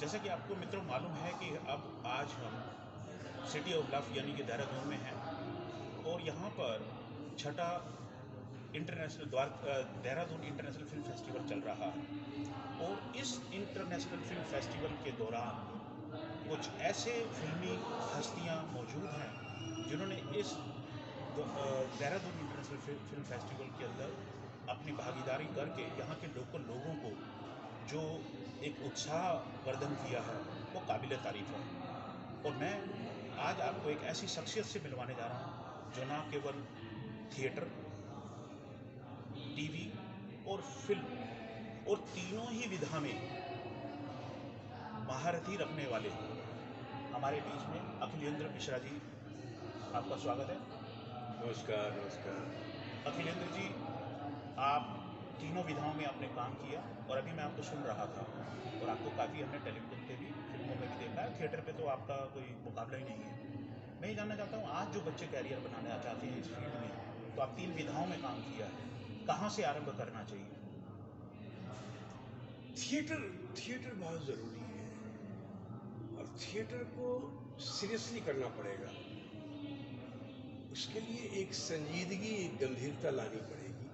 जैसा कि आपको मित्रों मालूम है कि अब आज हम सिटी ऑफ लव यानी कि देहरादून में हैं और यहाँ पर छठा international Dehradun international film festival चल रहा है। और इस इंटरनेशनल फिल्म फेस्टिवल के दौरान कुछ ऐसे फिल्मी हस्तियाँ मौजूद हैं जिन्होंने इस देहरादून इंटरनेशनल फिल्म फेस्टिवल के अंदर अपनी भागीदारी करके यहाँ के लोकल लोगों को जो एक उत्साह वर्धन किया है वो काबिल तारीफ है। और मैं आज आपको एक ऐसी शख्सियत से मिलवाने जा रहा हूँ जो ना केवल थिएटर, टीवी और फिल्म और तीनों ही विधा में महारथी रखने वाले हमारे बीच में अखिलेंद्र मिश्रा जी, आपका स्वागत है। नमस्कार नमस्कार। अखिलेंद्र जी, आप तीनों विधाओं में आपने काम किया और अभी मैं आपको सुन रहा था और आपको काफ़ी हमने टेलीविज़न पे भी, फिल्मों में भी देखा है, थिएटर पे तो आपका कोई मुकाबला ही नहीं है। मैं ये जानना चाहता हूँ, आज जो बच्चे कैरियर बनाना चाहते हैं इस फील्ड में, तो आप तीन विधाओं में काम किया है, कहाँ से आरंभ करना चाहिए? थिएटर थिएटर बहुत ज़रूरी है और थिएटर को सीरियसली करना पड़ेगा। उसके लिए एक संजीदगी, एक गंभीरता लानी पड़ेगी,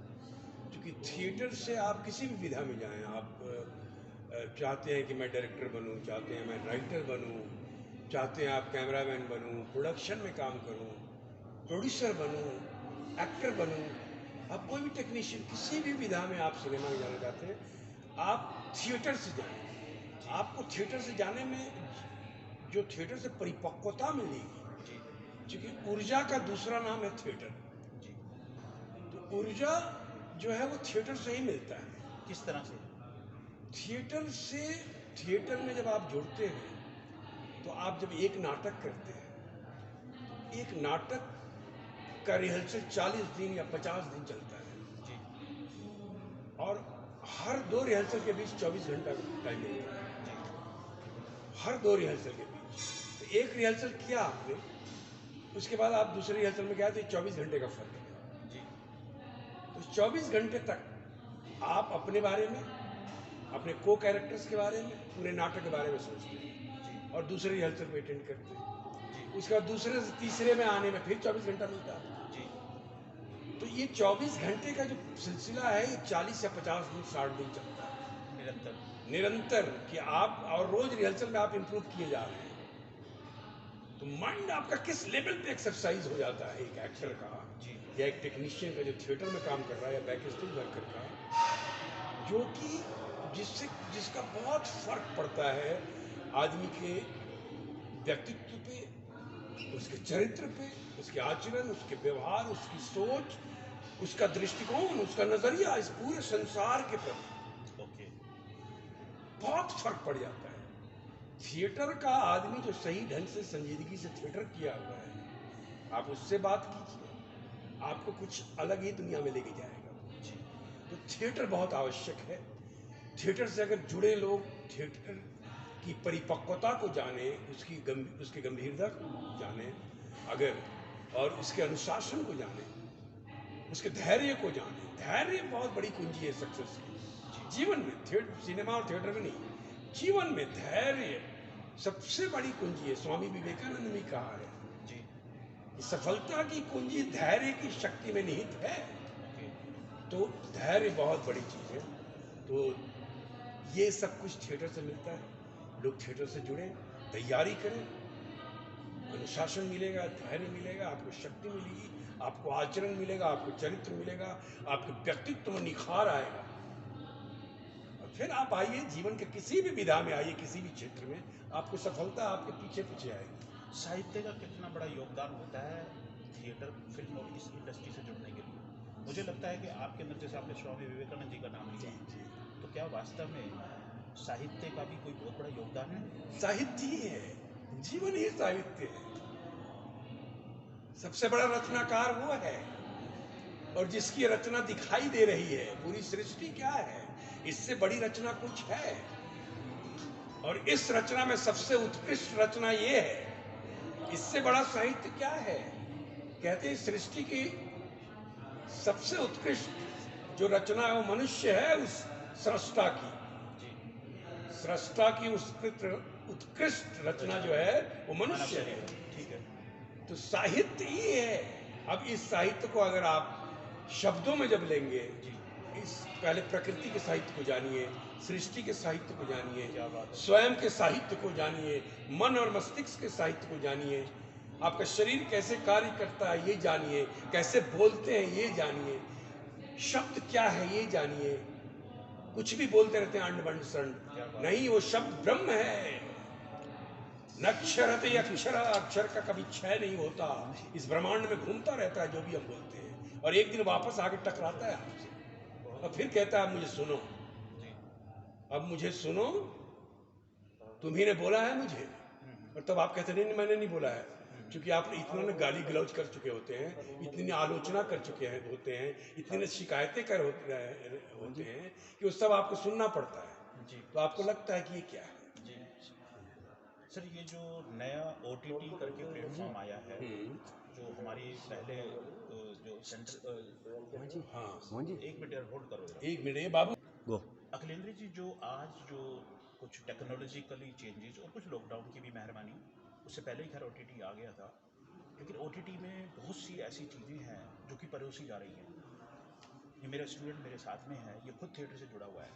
क्योंकि थिएटर से आप किसी भी विधा में जाएं, आप चाहते हैं कि मैं डायरेक्टर बनूं, चाहते हैं मैं राइटर बनूं, चाहते हैं आप कैमरामैन बनूं, प्रोडक्शन में काम करूं, प्रोड्यूसर बनूं, एक्टर बनूं, आप कोई भी टेक्नीशियन, किसी भी विधा में आप सिनेमा में जाना चाहते हैं, आप थिएटर से जाएं। आपको थिएटर से जाने में जो थिएटर से परिपक्वता मिलेगी, जी क्योंकि ऊर्जा का दूसरा नाम है थिएटर। जी। तो ऊर्जा जो है वो थिएटर से ही मिलता है। किस तरह से? थिएटर से, थिएटर में जब आप जुड़ते हैं तो आप जब एक नाटक करते हैं, एक नाटक का रिहर्सल 40 दिन या 50 दिन चलता है जी और हर दो रिहर्सल के बीच 24 घंटा टाइम मिलता है। जी हर दो रिहर्सल के बीच तो एक रिहर्सल किया आपने, उसके बाद आप दूसरे रिहर्सल में गए तो 24 घंटे का फर्क है। जी तो 24 घंटे तक आप अपने बारे में, अपने को कैरेक्टर्स के बारे में, पूरे नाटक के बारे में सोचते जी हैं और दूसरे रिहर्सल में अटेंड करते हैं। जी उसके बाद दूसरे से तीसरे में आने में फिर 24 घंटा मिलता है। जी। तो ये 24 घंटे का जो सिलसिला है, ये 40 या 50 दिन, 60 दिन चलता है निरंतर। निरंतर, कि आप और रोज रिहर्सल में आप इंप्रूव किए जा रहे हैं। तो माइंड आपका किस लेवल पे एक्सरसाइज हो जाता है एक एक्टर का जी या एक टेक्नीशियन का जो थिएटर में काम कर रहा है, या बैक स्टेज वर्कर का, जो कि जिससे जिसका बहुत फर्क पड़ता है आदमी के व्यक्तित्व पे, उसके चरित्र पे, उसके आचरण, उसके व्यवहार, उसकी सोच, उसका दृष्टिकोण, उसका नजरिया इस पूरे संसार के प्रति ओके। बहुत फर्क पड़ जाता है। थिएटर का आदमी जो सही ढंग से संजीदगी से थिएटर किया हुआ है, आप उससे बात कीजिए, आपको कुछ अलग ही दुनिया में लेके जाएगा। जी तो थिएटर बहुत आवश्यक है। थिएटर से अगर जुड़े लोग थिएटर की परिपक्वता को जाने, उसकी गंभीरता को जाने, अगर और उसके अनुशासन को जाने, उसके धैर्य को जाने। धैर्य बहुत बड़ी कुंजी है सक्सेस की जीवन में, सिनेमा और थिएटर में नहीं, जीवन में धैर्य सबसे बड़ी कुंजी है। स्वामी विवेकानंद ने कहा है जी। कि सफलता की कुंजी धैर्य की शक्ति में निहित है। ओके। तो धैर्य बहुत बड़ी चीज है। तो ये सब कुछ थिएटर से मिलता है। लोग थिएटर से जुड़े, तैयारी करें, अनुशासन मिलेगा, धैर्य मिलेगा, आपको शक्ति मिलेगी, आपको आचरण मिलेगा, आपको चरित्र मिलेगा, आपके व्यक्तित्व में निखार आएगा। और फिर आप आइए, जीवन के किसी भी विधा में आइए, किसी भी क्षेत्र में, आपको सफलता आपके पीछे पीछे आएगी। साहित्य का कितना बड़ा योगदान होता है थिएटर, फिल्म और इस इंडस्ट्री से जुड़ने के लिए? मुझे लगता है कि आपके अंदर, जैसे आपने स्वामी विवेकानंद जी का नाम जी लिया, जी। तो क्या वास्तव में साहित्य का भी कोई बहुत बड़ा योगदान है? साहित्य ही है, जीवन ही साहित्य है। सबसे बड़ा रचनाकार वो है, और जिसकी रचना दिखाई दे रही है। पूरी सृष्टि क्या है, इससे बड़ी रचना कुछ है? और इस रचना में सबसे उत्कृष्ट रचना ये है, इससे बड़ा साहित्य क्या है? कहते हैं सृष्टि की सबसे उत्कृष्ट जो रचना है वो मनुष्य है, उस सृष्टा की। जी सृष्टा की उत्कृष्ट रचना जो है वो मानव मनुष्य शरीर है। है, ठीक है। तो साहित्य ये है। अब इस साहित्य को अगर आप शब्दों में जब लेंगे, जी, इस पहले प्रकृति के साहित्य को जानिए, सृष्टि के साहित्य को जानिए, क्या बात है। स्वयं के साहित्य को जानिए, मन और मस्तिष्क के साहित्य को जानिए, आपका शरीर कैसे कार्य करता है ये जानिए, कैसे बोलते हैं ये जानिए, शब्द क्या है ये जानिए। कुछ भी बोलते रहते हैं अंड बंड संड, नहीं, वो शब्द ब्रह्म है। नक्षरते अक्षर, अक्षर का कभी क्षय नहीं होता, इस ब्रह्मांड में घूमता रहता है जो भी हम बोलते हैं, और एक दिन वापस आके टकराता है आपसे और फिर कहता है अब मुझे सुनो, अब मुझे सुनो, तुम्ही ने बोला है मुझे। और तब आप कहते नहीं मैंने नहीं बोला है, क्योंकि आप इतना ने गाली गलौज कर चुके होते हैं, इतनी आलोचना कर चुके हैं होते हैं, इतनी शिकायतें कर होते हैं कि उस सब आपको सुनना पड़ता है। जी, तो आपको लगता है कि ये क्या है। जी। सर, ये जो नया OTT करके प्लेटफॉर्म आया है, जो हमारी पहले जो सेंटर, हाँ एक मिनट यार, होल्ड करो जरा। एक मिनट, ये बाबू गो। अखिलेंद्र जी, जो आज जो कुछ टेक्नोलॉजिकली चेंजेस और कुछ लॉकडाउन की भी मेहरबानी, उससे पहले ही खैर OTT आ गया था, लेकिन OTT में बहुत सी ऐसी चीज़ें हैं जो कि परोसी जा रही हैं। ये मेरा स्टूडेंट मेरे साथ में है, ये खुद थिएटर से जुड़ा हुआ है।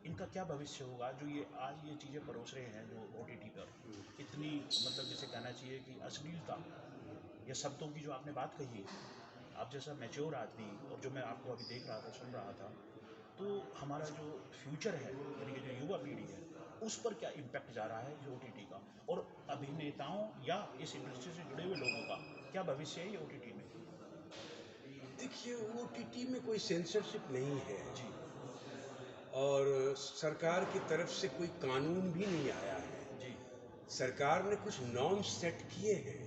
इनका क्या भविष्य होगा जो ये आज ये चीज़ें परोस रहे हैं जो OTT पर इतनी, मतलब जैसे कहना चाहिए कि अश्लीलता या शब्दों की जो आपने बात कही, आप जैसा मैच्योर आदमी, और जो मैं आपको अभी देख रहा था, सुन रहा था, तो हमारा जो फ्यूचर है यानी कि जो युवा पीढ़ी है, उस पर क्या इम्पैक्ट जा रहा है ये OTT का, और अभिनेताओं या इस इंडस्ट्री से जुड़े हुए लोगों का क्या भविष्य है ये OTT में? देखिए, OTT में कोई सेंसरशिप नहीं है जी, और सरकार की तरफ से कोई कानून भी नहीं आया है। जी, सरकार ने कुछ नॉर्म्स सेट किए हैं,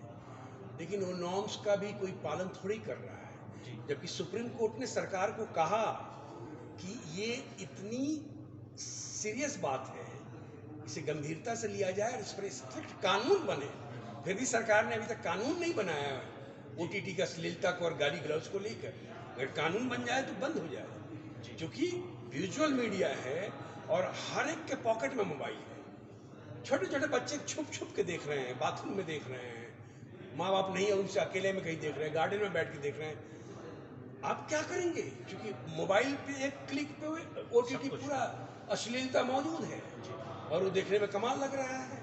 लेकिन वो नॉर्म्स का भी कोई पालन थोड़ी कर रहा है। जी, जबकि सुप्रीम कोर्ट ने सरकार को कहा कि ये इतनी सीरियस बात है, इसे गंभीरता से लिया जाए और इस पर स्ट्रिक्ट कानून बने। फिर भी सरकार ने अभी तक कानून नहीं बनाया है OTT का अश्लीलता को और गाली गलौज को लेकर। अगर कानून बन जाए तो बंद हो जाए, क्योंकि विजुअल मीडिया है और हर एक के पॉकेट में मोबाइल है। छोटे छोटे बच्चे छुप छुप के देख रहे हैं, बाथरूम में देख रहे हैं, माँ बाप नहीं है उनसे अकेले में कहीं देख रहे हैं, गार्डन में बैठ के देख रहे हैं। आप क्या करेंगे, क्योंकि मोबाइल पे एक क्लिक पे OTT पूरा अश्लीलता मौजूद है और वो देखने में कमाल लग रहा है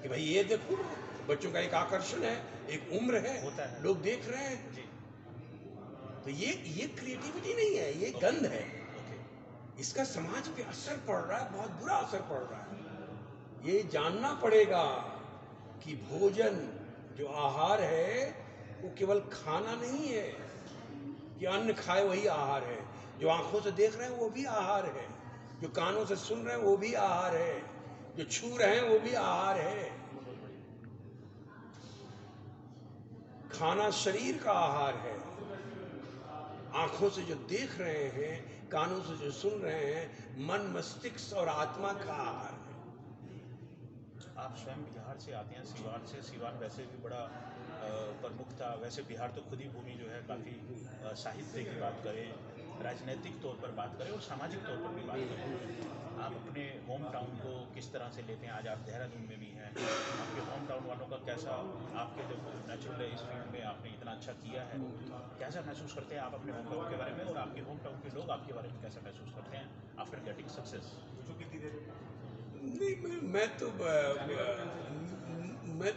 कि भाई ये देखो, बच्चों का एक आकर्षण है, एक उम्र है, होता है। लोग देख रहे हैं। जी, तो ये क्रिएटिविटी नहीं है, ये गंध है। ओके, इसका समाज पे असर पड़ रहा है, बहुत बुरा असर पड़ रहा है। ये जानना पड़ेगा कि भोजन जो आहार है वो केवल खाना नहीं है कि अन्न खाए वही आहार है। जो आंखों से देख रहे हैं वो भी आहार है, जो कानों से सुन रहे हैं वो भी आहार है, जो छू रहे हैं वो भी आहार है। खाना शरीर का आहार है। आंखों से जो देख रहे हैं, कानों से जो सुन रहे हैं, मन मस्तिष्क और आत्मा का आहार है। आप स्वयं बिहार से आते हैं, सिवान से। सिवान वैसे भी बड़ा प्रमुख था, वैसे बिहार तो खुद ही भूमि जो है काफ़ी साहित्य की बात करें, राजनीतिक तौर पर बात करें और सामाजिक तौर पर भी बात करें। आप अपने होम टाउन को किस तरह से लेते हैं? आज आप देहरादून में भी हैं, आपके होम टाउन वालों का कैसा, आपके जो नेचुरल इस फील्ड में आपने इतना अच्छा किया है, कैसा महसूस करते हैं आप अपने होम टाउन के बारे में, और आपके होम टाउन के लोग आपके बारे में कैसा महसूस करते हैं आफ्टर गेटिंग सक्सेस? नहीं, मैं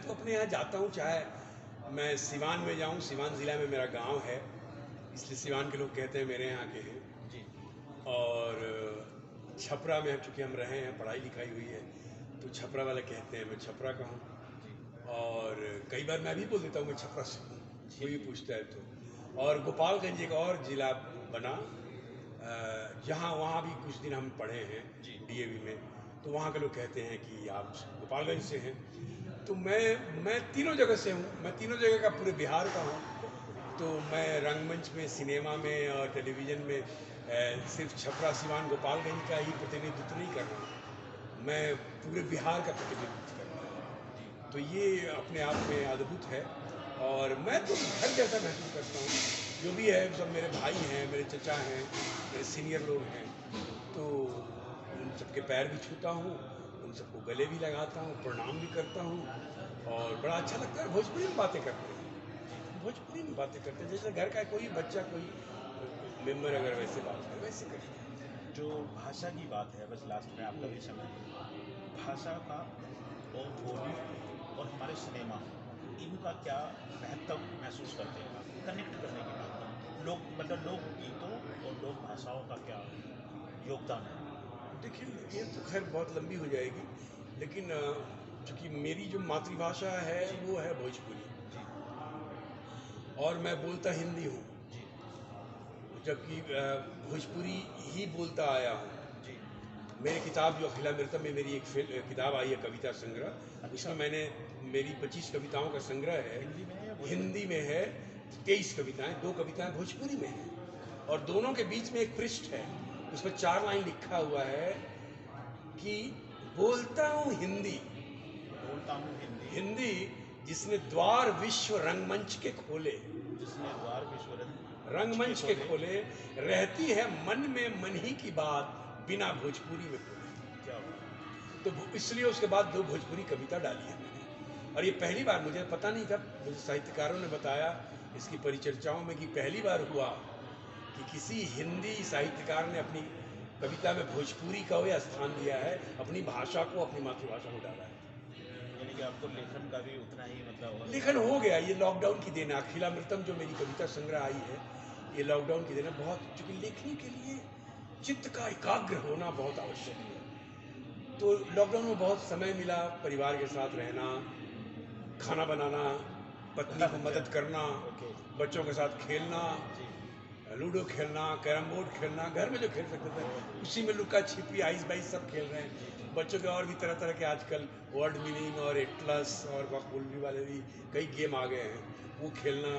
तो अपने यहाँ जाता हूँ, चाहे मैं सिवान में जाऊँ, सिवान ज़िला में मेरा गांव है, इसलिए सिवान के लोग कहते हैं मेरे यहाँ के हैं। जी, और छपरा में चूँकि हम रहे हैं, पढ़ाई लिखाई हुई है, तो छपरा वाले कहते हैं मैं छपरा का हूँ। और कई बार मैं भी बोल देता हूँ मैं छपरा से हूँ, कोई भी पूछता है तो। और गोपालगंज एक और ज़िला बना जहाँ, वहाँ भी कुछ दिन हम पढ़े हैं DAV में, तो वहाँ के लोग कहते हैं कि आप गोपालगंज से हैं। तो मैं तीनों जगह से हूँ, मैं तीनों जगह का, पूरे बिहार का हूँ। तो मैं रंगमंच में, सिनेमा में और टेलीविज़न में सिर्फ छपरा, सिवान, गोपालगंज का ही प्रतिनिधित्व नहीं कर रहा हूँ, मैं पूरे बिहार का प्रतिनिधित्व कर रहा हूँ। तो ये अपने आप में अद्भुत है और मैं तो घर जैसा महसूस करता हूँ। जो भी है सब मेरे भाई हैं, मेरे चचा हैं, मेरे सीनियर लोग हैं, तो उन सबके पैर भी छूता हूँ, उन सबको गले भी लगाता हूँ, प्रणाम भी करता हूँ और बड़ा अच्छा लगता है। भोजपुरी में बातें करते हैं, भोजपुरी में बातें करते हैं, जैसे घर का कोई बच्चा, कोई मेम्बर अगर वैसे बात करे वैसे करते हैं। जो भाषा की बात है, बस लास्ट में आपका भी समय है, भाषा का और बोली और हमारे सिनेमा, इनका क्या महत्व महसूस करते हैं आप, कनेक्ट करने की महत्व, लोग मतलब लोक गीतों और लोक भाषाओं का क्या योगदान है? देखिए, ये तो खैर बहुत लंबी हो जाएगी, लेकिन चूँकि मेरी जो मातृभाषा है जी वो है भोजपुरी, जी और मैं बोलता हिंदी हूँ, जी जबकि भोजपुरी ही बोलता आया हूँ। जी। मेरी किताब जो अखिलामृतम में मेरी एक किताब आई है, कविता संग्रह, अच्छा। उसमें मैंने मेरी 25 कविताओं का संग्रह है। हिंदी में है या भोजपुरी? हिंदी में है 23 कविताएं, 2 कविताएं भोजपुरी में हैं, और दोनों के बीच में एक पृष्ठ है, उस पर 4 लाइन लिखा हुआ है कि बोलता हूँ हिंदी, बोलता हूँ हिंदी, हिंदी जिसने द्वार विश्व रंगमंच के खोले, जिसने द्वार विश्व रंगमंच के खोले, रहती है मन में मन ही की बात, बिना भोजपुरी में बोले। क्या बात। तो इसलिए उसके बाद 2 भोजपुरी कविता डाली है मैंने, और ये पहली बार, मुझे पता नहीं था, मुझे साहित्यकारों ने बताया इसकी परिचर्चाओं में कि पहली बार हुआ कि किसी हिंदी साहित्यकार ने अपनी कविता में भोजपुरी का वह स्थान दिया है, अपनी भाषा को अपनी मातृभाषा में डाला है। यानी कि आपको लेखन का भी उतना ही मतलब लेखन हो गया, ये लॉकडाउन की देन है। अखिलामृतम जो मेरी कविता संग्रह आई है, ये लॉकडाउन की देन है। बहुत, चूँकि लिखने के लिए चित्त का एकाग्र होना बहुत आवश्यक है, तो लॉकडाउन में बहुत समय मिला परिवार के साथ रहना, खाना बनाना, पत्नी को मदद करना, ओके। बच्चों के साथ खेलना, जी लूडो खेलना, कैरम बोर्ड खेलना, घर में जो खेल सकते थे उसी में लुका छिपी, आइस बाइस सब खेल रहे हैं। बच्चों के और भी तरह तरह के आजकल वर्ड मीनिंग और एटलस और वॉकबुलरी वाले भी कई गेम आ गए हैं, वो खेलना।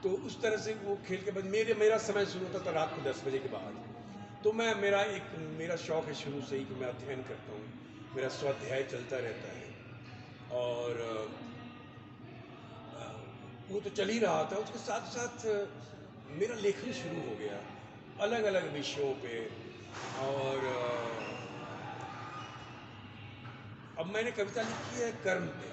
तो उस तरह से वो खेल के बाद मेरा समय शुरू होता था रात को 10 बजे के बाद। तो मेरा शौक है शुरू से ही कि मैं अध्ययन करता हूँ, मेरा स्वाध्याय चलता रहता है, और वो तो चल ही रहा था। उसके साथ साथ मेरा लेखन शुरू हो गया अलग अलग विषयों पे, और अब मैंने कविता लिखी है कर्म पे,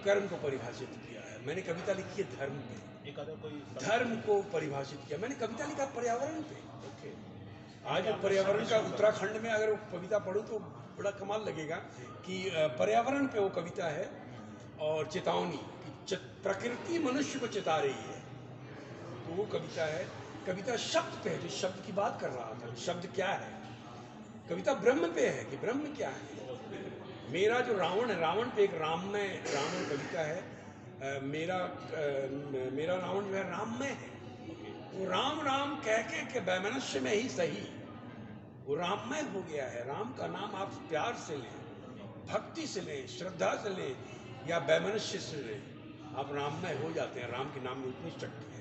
कर्म को परिभाषित किया है। मैंने कविता लिखी है धर्म पे, एक आधा कोई धर्म को परिभाषित किया। मैंने कविता लिखा पर्यावरण पे। ओके। आज क्या आपने पर्यावरण का, सर्वे शुरू उत्तराखंड में अगर वो कविता पढ़ूँ तो बड़ा कमाल लगेगा कि पर्यावरण पे वो कविता है, और चेतावनी कि प्रकृति मनुष्य को चेता रही है, तो वो कविता है। कविता शब्द पे है, जो शब्द की बात कर रहा था, शब्द क्या है। कविता ब्रह्म पे है कि ब्रह्म क्या है। मेरा जो रावण है, रावण पे एक राममय रावण कविता है। मेरा रावण जो है राममय है। वो राम राम कह के वैमनस्य में ही सही, वो राममय हो गया है। राम का नाम आप प्यार से लें, भक्ति से लें, श्रद्धा से लें, या वैमनस्य से लें, आप राममय हो जाते हैं। राम के नाम में उतनी शक्ति है।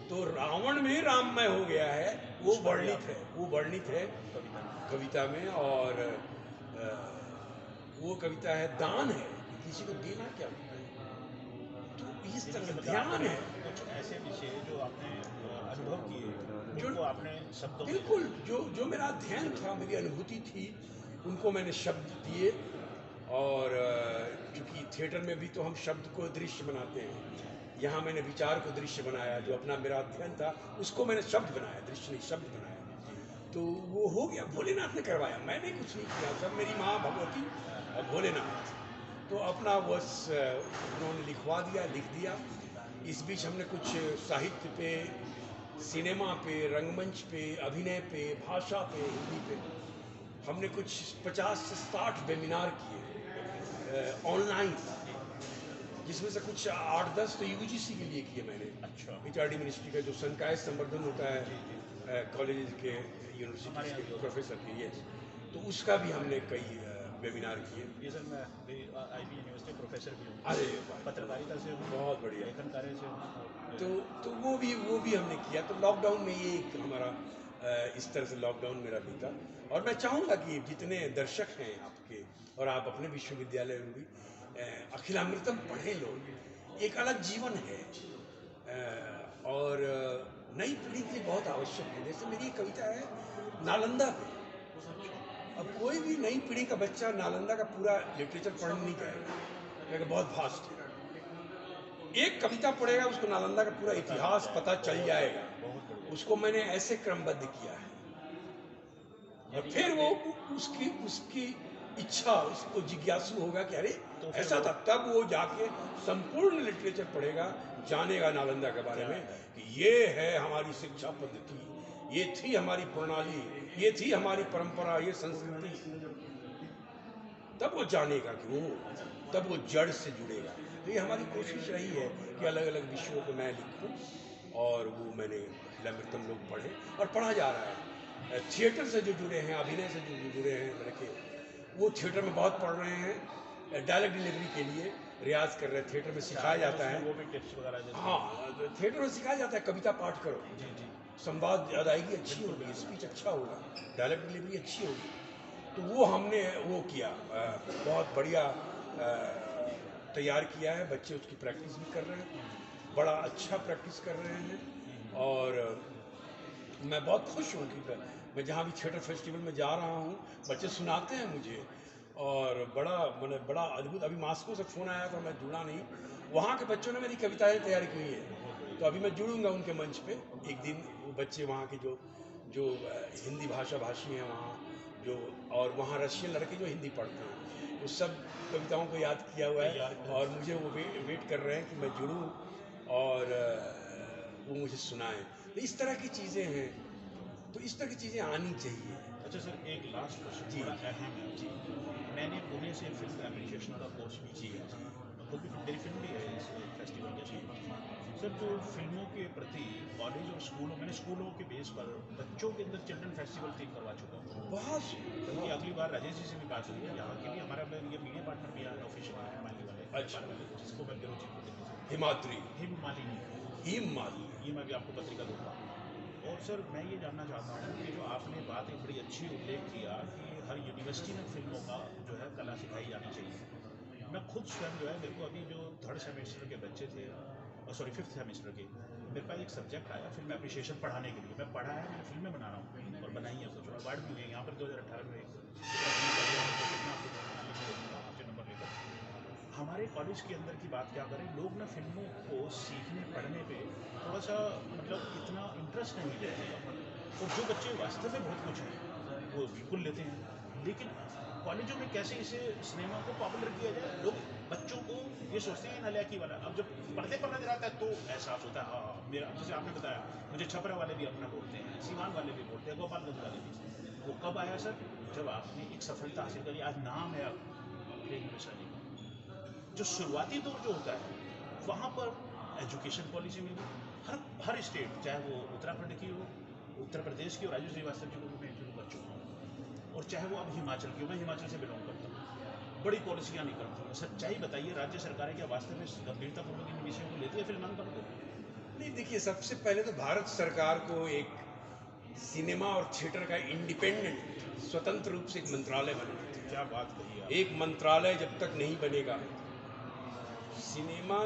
तो रावण में राममय हो गया है, वो वर्णित है कविता में। और वो कविता है दान है, किसी को देना क्या होता है। तो इस तरह से ध्यान है। कुछ ऐसे विषय जो आपने अनुभव किए, जो आपने शब्दों में, बिल्कुल, जो मेरा अध्ययन था, मेरी अनुभूति थी, उनको मैंने शब्द दिए। और चूँकि थिएटर में भी तो हम शब्द को दृश्य बनाते हैं, यहाँ मैंने विचार को दृश्य बनाया। जो अपना मेरा अध्ययन था उसको मैंने शब्द बनाया, दृश्य नहीं, शब्द बनाया। तो वो हो गया, भोलेनाथ ने करवाया, मैंने कुछ नहीं किया, सब मेरी माँ भगवती और भोलेनाथ। तो अपना बस उन्होंने लिखवा दिया, लिख दिया। इस बीच हमने कुछ साहित्य पे, सिनेमा पे, रंगमंच पे, अभिनय पे, भाषा पे, हिंदी पे हमने कुछ 50 से 60 वेबिनार किए ऑनलाइन, जिसमें से कुछ 8-10 तो यूजीसी के लिए किए मैंने। अच्छा। HRD मिनिस्ट्री का जो संकाय संवर्धन होता है कॉलेज के, यूनिवर्सिटी के प्रोफेसर के, ये तो उसका भी हमने कई वेबिनार किए। ये सर मैं IB यूनिवर्सिटी प्रोफेसर भी हूँ, अरे पत्रकारिता से हूँ, बहुत बढ़िया, लेखन कार्य से हूँ। तो वो भी हमने किया। तो लॉकडाउन में ये एक हमारा इस तरह से लॉकडाउन मेरा बीता। और मैं चाहूँगा कि जितने दर्शक हैं आपके, और आप अपने विश्वविद्यालय में भी अखिलामृतम पढ़ें लोग, एक अलग जीवन है, और नई पीढ़ी के लिए बहुत आवश्यक है। जैसे मेरी एक कविता है नालंदा पे, अब कोई भी नई पीढ़ी का बच्चा नालंदा का पूरा लिटरेचर पढ़ने नहीं जाएगा, क्योंकि बहुत फास्ट है। एक कविता पढ़ेगा उसको नालंदा का पूरा इतिहास पता चल जाएगा। उसको मैंने ऐसे क्रमबद्ध किया है, और फिर वो उसकी उसकी इच्छा, उसको जिज्ञासु होगा कि अरे ऐसा था, तब वो जाके संपूर्ण लिटरेचर पढ़ेगा, जानेगा नालंदा के बारे में कि ये है हमारी शिक्षा पद्धति, ये थी हमारी प्रणाली, ये थी हमारी परंपरा, ये संस्कृति। तब वो जानेगा कि वो, तब वो जड़ से जुड़ेगा। तो ये हमारी कोशिश रही है कि अलग अलग विषयों पे मैं लिखूं, और वो मैंने अखिलामृतम लोग पढ़े और पढ़ा जा रहा है। थिएटर से जो जुड़े हैं, अभिनय से जो जुड़े हैं लड़के, वो थिएटर में बहुत पढ़ रहे हैं। डायलॉग डिलीवरी के लिए रियाज कर रहे हैं, थिएटर में सिखाया जाता है। वो भी टिप्स वगैरह। हाँ, थिएटर में सिखाया जाता है, कविता पाठ करो, संवाद अदायगी अच्छी होगी, स्पीच अच्छा होगा, डायलॉग डिलीवरी अच्छी होगी। तो वो हमने वो किया, बहुत बढ़िया तैयार किया है। बच्चे उसकी प्रैक्टिस भी कर रहे हैं, बड़ा अच्छा प्रैक्टिस कर रहे हैं। और मैं बहुत खुश हूँ कि मैं जहाँ भी थिएटर फेस्टिवल में जा रहा हूँ, बच्चे सुनाते हैं मुझे, और मैंने बड़ा अद्भुत। अभी मास्को से फ़ोन आया था, मैं जुड़ा नहीं, वहाँ के बच्चों ने मेरी कविताएं तैयार की हैं। तो अभी मैं जुड़ूंगा उनके मंच पे एक दिन। वो बच्चे वहाँ के जो हिंदी भाषा भाषी हैं वहाँ, जो, और वहाँ रशियन लड़के जो हिंदी पढ़ते हैं, वो सब कविताओं को याद किया हुआ है, और मुझे वो वेट कर रहे हैं कि मैं जुड़ूं और वो मुझे सुनाएं। तो इस तरह की चीज़ें हैं, तो इस तरह की चीज़ें आनी चाहिए। अच्छा सर, एक लास्ट क्वेश्चन जी। बड़ा अहम है जी। मैंने पुणे से फिल्म एप्रिशिएशन का कोर्स भी जी। किया, खुद भी मेरी फिल्म भी है इस फेस्टिवल के साथ। सर, जो फिल्मों के प्रति कॉलेज और स्कूलों, मैंने स्कूलों के बेस पर बच्चों के अंदर चिल्ड्रन फेस्टिवल थीम करवा चुका हूँ। बहुत क्योंकि अगली बार राजेश जी से भी बात हुई है, यहाँ के लिए हमारा ये मीडिया पार्टनर भी है ऑफिशियल है माली वाले, अच्छा। जिसको मैं बिरोजी को देती हूँ, हिमाद्री, हिमालिनी, हिमाद्री, ये मैं भी आपको पत्रिका दूंगा। और सर, मैं ये जानना चाहता हूँ कि जो आपने बात एक बड़ी अच्छी उल्लेख किया कि हर यूनिवर्सिटी में फिल्मों का जो है कला सिखाई जानी चाहिए। मैं खुद स्वयं जो है, मेरे को अभी जो 3rd सेमेस्टर के बच्चे थे, सॉरी 5th सेमेस्टर के, मेरे पास एक सब्जेक्ट आया फिल्म एप्रिशिएशन पढ़ाने के लिए। मैं पढ़ा है, मैंने फिल्में बना रहा हूँ और बनाई है कुछ, अवार्ड भी हुए हैं यहाँ पर 2018 में आपके नंबर लेकर। हमारे कॉलेज के अंदर की बात क्या करें, लोग ना फिल्मों को सीखने पढ़ने पे थोड़ा सा मतलब इतना इंटरेस्ट नहीं लेते हैं। और जो बच्चे वास्तव में बहुत कुछ हैं वो बिल्कुल लेते हैं, लेकिन कॉलेजों में कैसे इसे सिनेमा को पॉपुलर किया जाए। लोग बच्चों को ये सोचते हैं नलायकी वाला, अब जब पर्दे पर नजर आता है तो एहसास होता है, हाँ मेरा, जैसे आपने बताया, मुझे छपरा वाले भी अपना बोलते हैं, सीवान वाले भी बोलते हैं, गोपालगंज वाले भी। वो कब आया सर, जब आपने एक सफलता हासिल करी, आज नाम है आपके यूनिवर्सिटी का। जो शुरुआती दौर जो होता है, वहाँ पर एजुकेशन पॉलिसी में भी हर स्टेट, चाहे वो उत्तराखंड की हो, उत्तर प्रदेश की हो, राजू श्रीवास्तव जी को मैं इंटरव्यू कर चुका हूँ, और चाहे वो अब हिमाचल की हो, मैं हिमाचल से बिलोंग करता हूँ, बड़ी पॉलिसियाँ निकलती हैं। सच्चाई बताइए, राज्य सरकारें क्या वास्तव में गंभीरतापूर्वक इन विषयों को लेती है फिल्मांकन को? नहीं, देखिए, सबसे पहले तो भारत सरकार को एक सिनेमा और थिएटर का इंडिपेंडेंट, स्वतंत्र रूप से एक मंत्रालय बनना चाहिए। क्या बात कही आप। एक मंत्रालय जब तक नहीं बनेगा, सिनेमा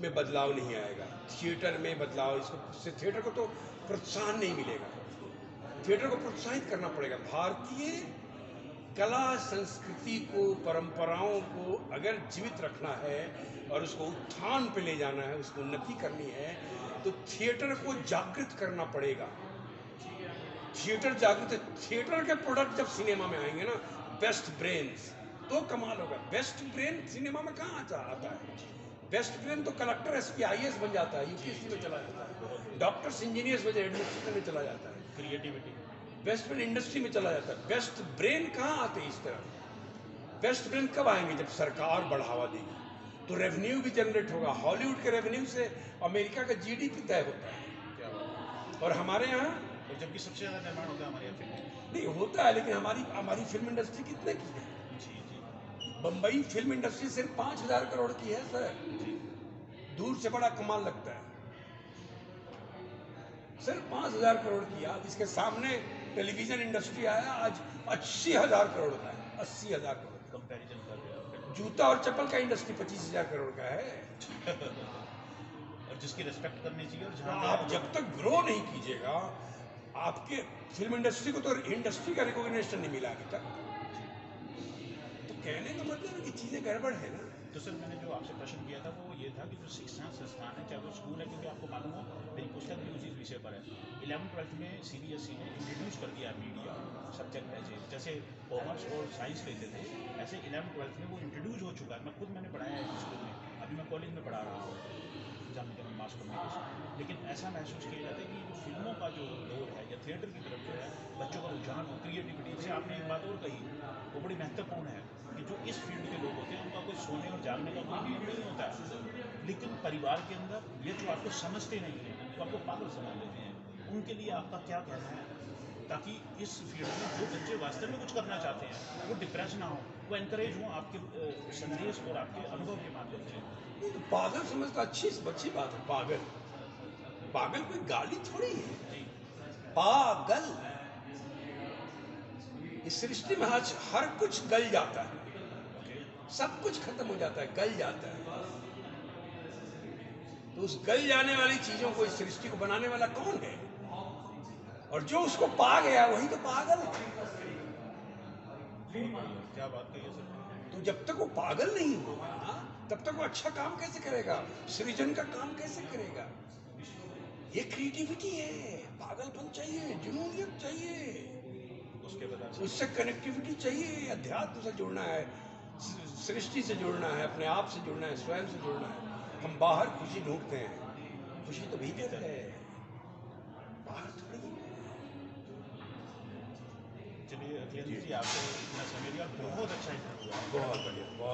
में बदलाव नहीं आएगा, थिएटर में बदलाव, इसको थिएटर को तो प्रोत्साहन नहीं मिलेगा। थिएटर को प्रोत्साहित करना पड़ेगा। भारतीय कला संस्कृति को, परंपराओं को अगर जीवित रखना है और उसको उत्थान पे ले जाना है, उसको उन्नति करनी है, तो थिएटर को जागृत करना पड़ेगा। थिएटर जागृत, थिएटर के प्रोडक्ट जब सिनेमा में आएंगे ना, बेस्ट ब्रेन्स, तो कमाल होगा। बेस्ट ब्रेन सिनेमा में कहाँ आता है? बेस्ट ब्रेन तो कलेक्टर, एसपी, आईएएस बन जाता है, यूपीएससी में चला जाता है, डॉक्टर्स, इंजीनियर्स में, एडमिनिस्ट्रेशन में चला जाता है, क्रिएटिविटी, बेस्ट ब्रेन इंडस्ट्री में चला जाता है। बेस्ट ब्रेन कहाँ आते हैं इस तरह? बेस्ट ब्रेन कब आएंगे? जब सरकार बढ़ावा देगी, तो रेवेन्यू भी जनरेट होगा। हॉलीवुड के रेवेन्यू से अमेरिका का जीडीपी तय होता है, क्या बात। और हमारे यहाँ, और जबकि सबसे ज़्यादा निर्माण होता है हमारे यहाँ फिल्म नहीं होता है, लेकिन हमारी फिल्म इंडस्ट्री कितने की है? जी जी बम्बई फिल्म इंडस्ट्री सिर्फ 5,000 करोड़ की है सर। जी। दूर से बड़ा कमाल लगता है, सिर्फ 5,000 करोड़ की। आज इसके सामने टेलीविजन इंडस्ट्री आया, आज 80,000 करोड़ का है, 80,000 करोड़ का। कंपैरिजन कर रहे हैं जूता और चप्पल का इंडस्ट्री 25,000 करोड़ का है। और जिसकी रिस्पेक्ट करनी चाहिए, और तो जहाँ आप जब तक ग्रो नहीं कीजिएगा, आपके फिल्म इंडस्ट्री को तो इंडस्ट्री का रिकॉग्निशन नहीं मिला अभी तक। तो कहने का मतलब है कि चीज़ें गड़बड़ है ना। तो सर मैंने जो आपसे प्रश्न किया था वो ये था कि जो शिक्षण संस्थान है, चाहे वो स्कूल है, क्योंकि आपको मालूम हो मेरी पुस्तक भी उसी विषय पर है। 11th-12th में CBSE ने इंट्रोड्यूस कर दिया मीडिया सब्जेक्ट एज जैसे कॉमर्स और साइंस लेते थे, ऐसे 11th-12th में वो इंट्रोड्यूस हो चुका है। मैं खुद मैंने पढ़ाया है स्कूल में, अभी मैं कॉलेज में पढ़ा रहा हूँ एग्जाम मास कम्युनिकेशन। लेकिन ऐसा महसूस किया जाता है कि जो फिल्मों का जो दौर है या थिएटर की तरफ जो है बच्चों का रुझान हो, क्रिएटिविटी से आपने एक बात और कही वो बड़ी महत्वपूर्ण है कि जो इस फील्ड के लोग होते हैं उनका कोई सोने और जागने का कोई नियम नहीं होता है, लेकिन परिवार के अंदर ये जो आपको समझते नहीं हैं, जो आपको पागल समझ लेते हैं, उनके लिए आपका क्या कहना है ताकि इस फील्ड में जो बच्चे वास्तव में कुछ करना चाहते हैं वो डिप्रेस ना हो, वो एनकरेज हो आपके संदेश और आपके अनुभव के माध्यम से। नहीं तो पागल समझता अच्छी बात है। पागल पागल कोई गाली थोड़ी है। जी। पागल इस सृष्टि में आज हर कुछ गल जाता है, ओके। सब कुछ खत्म हो जाता है, गल जाता है। तो उस गल जाने वाली चीजों को इस सृष्टि को बनाने वाला कौन है? और जो उसको पा गया वही तो पागल है। क्या बात कही है सर। तो जब तक वो पागल नहीं होगा तब तक वो अच्छा काम कैसे करेगा, सृजन का काम कैसे करेगा? ये क्रिएटिविटी है। पागलपन चाहिए, जुनूनियत चाहिए, उसके बाद उससे कनेक्टिविटी चाहिए, अध्यात्म से जुड़ना है, सृष्टि से जुड़ना है, अपने आप से जुड़ना है, स्वयं से जुड़ना है। हम बाहर खुशी ढूंढते हैं, खुशी तो भीतर है, बाहर थोड़ी है। चलिए अखिलेश जी आपसे इतना समय दिया, बहुत अच्छा इंटरव्यू हुआ। बहुत बढ़िया, बहुत